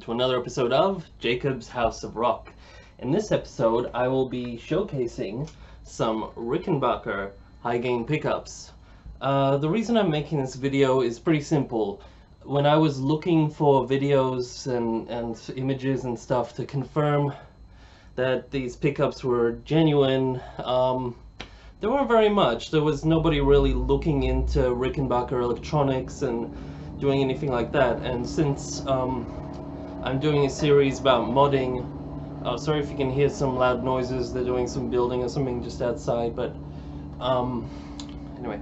to another episode of Jacob's House of Rock. In this episode, I will be showcasing some Rickenbacker high gain pickups. The reason I'm making this video is pretty simple. When I was looking for videos and images and stuff to confirm that these pickups were genuine, there weren't very much. There was nobody really looking into Rickenbacker electronics and doing anything like that. And since I'm doing a series about modding, sorry if you can hear some loud noises, they're doing some building or something just outside, but anyway,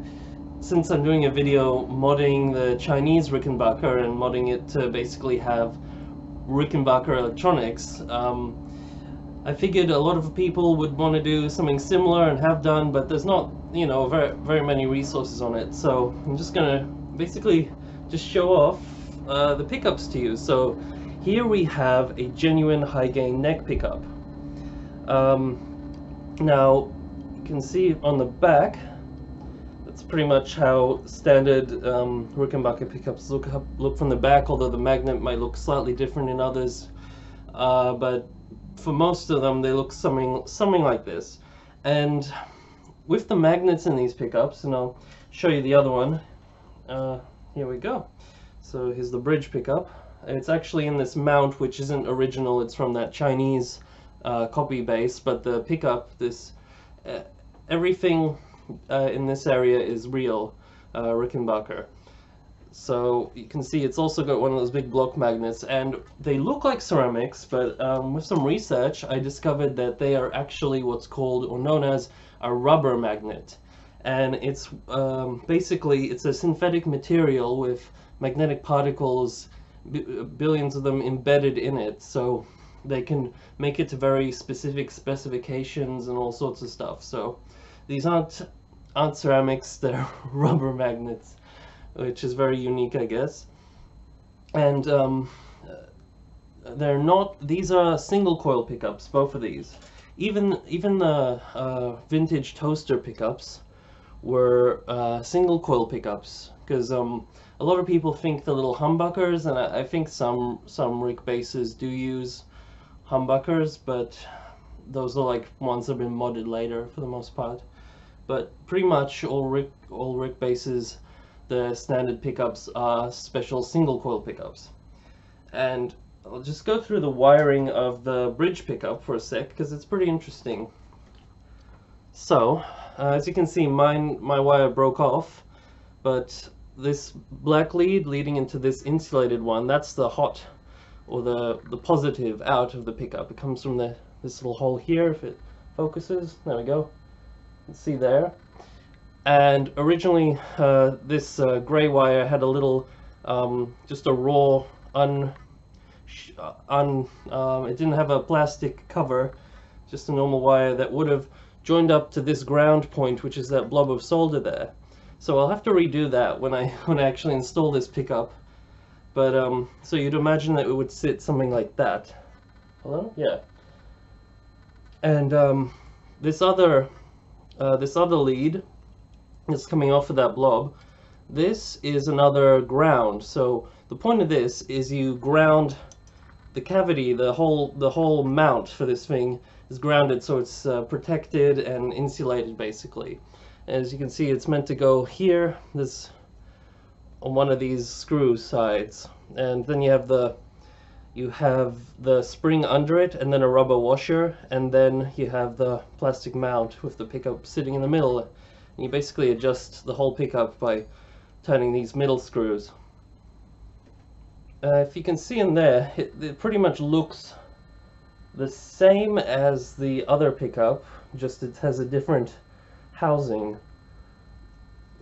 since I'm doing a video modding the Chinese Rickenbacker and modding it to basically have Rickenbacker electronics, I figured a lot of people would want to do something similar and have done, but there's not, you know, very many resources on it. So I'm just gonna basically just show off the pickups to you. So here we have a genuine high gain neck pickup. Now you can see on the back, that's pretty much how standard Rickenbacker pickups look from the back, although the magnet might look slightly different in others, but for most of them they look something like this. And with the magnets in these pickups, and I'll show you the other one, here we go. So here's the bridge pickup. It's actually in this mount, which isn't original. It's from that Chinese copy base, but the pickup, this everything in this area is real Rickenbacker. So you can see it's also got one of those big block magnets, and they look like ceramics, but with some research I discovered that they are actually what's called or known as a rubber magnet. And it's basically it's a synthetic material with magnetic particles, billions of them embedded in it, so they can make it to very specific specifications and all sorts of stuff. So these aren't ceramics, they're rubber magnets, which is very unique, I guess. And they're not, these are single coil pickups, both of these. Even the vintage toaster pickups were single coil pickups, because a lot of people think the little humbuckers, and I think some Rick bases do use humbuckers, but those are like ones that have been modded later for the most part. But pretty much all Rick bases, the standard pickups are special single coil pickups. And I'll just go through the wiring of the bridge pickup for a sec, because it's pretty interesting. So as you can see, my wire broke off, but this black lead leading into this insulated one, that's the hot, or the positive out of the pickup. It comes from this little hole here. If it focuses, there we go, you can see there. And originally this gray wire had a little just a raw it didn't have a plastic cover, just a normal wire that would have joined up to this ground point, which is that blob of solder there. So I'll have to redo that when I actually install this pickup. But so you'd imagine that it would sit something like that. Hello? Yeah. And this other lead that's coming off of that blob, this is another ground. So the point of this is you ground the cavity, the whole mount for this thing is grounded, so it's protected and insulated basically. As you can see, it's meant to go here, this on one of these screw sides, and then you have the spring under it, and then a rubber washer, and then you have the plastic mount with the pickup sitting in the middle. And you basically adjust the whole pickup by turning these middle screws. If you can see in there, it pretty much looks the same as the other pickup, just it has a different housing.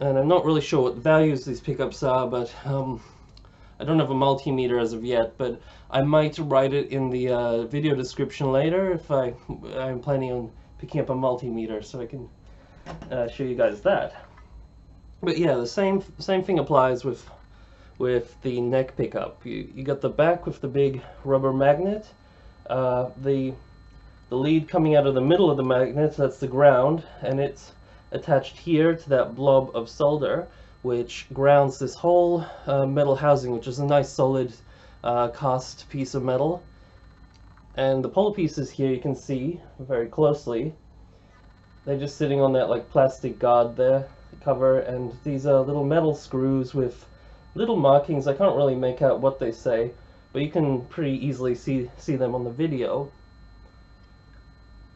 And I'm not really sure what the values these pickups are, but I don't have a multimeter as of yet, but I might write it in the video description later if I'm planning on picking up a multimeter, so I can show you guys that. But yeah, the same thing applies with the neck pickup. You got the back with the big rubber magnet, the lead coming out of the middle of the magnet, that's the ground, and it's attached here to that blob of solder, which grounds this whole metal housing, which is a nice solid cast piece of metal. And the pole pieces here you can see very closely. They're just sitting on that like plastic guard there, cover, and these are little metal screws with little markings. I can't really make out what they say, but you can pretty easily see them on the video.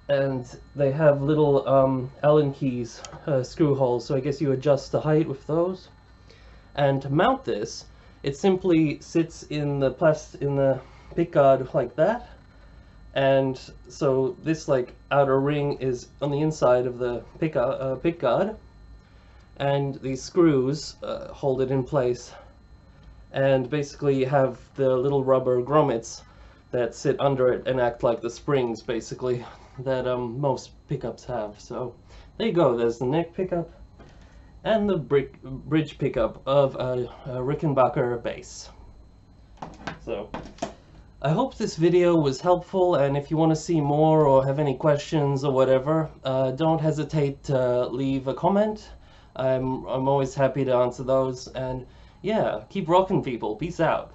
And they have little Allen keys, screw holes, so I guess you adjust the height with those. And to mount this, it simply sits in the pick guard like that. And so this like outer ring is on the inside of the pick guard, and these screws hold it in place. And basically you have the little rubber grommets that sit under it and act like the springs, basically, that most pickups have. So there you go. There's the neck pickup and the bridge pickup of a Rickenbacker bass. So I hope this video was helpful, and if you want to see more or have any questions or whatever, don't hesitate to leave a comment. I'm always happy to answer those, and yeah, keep rocking, people. Peace out.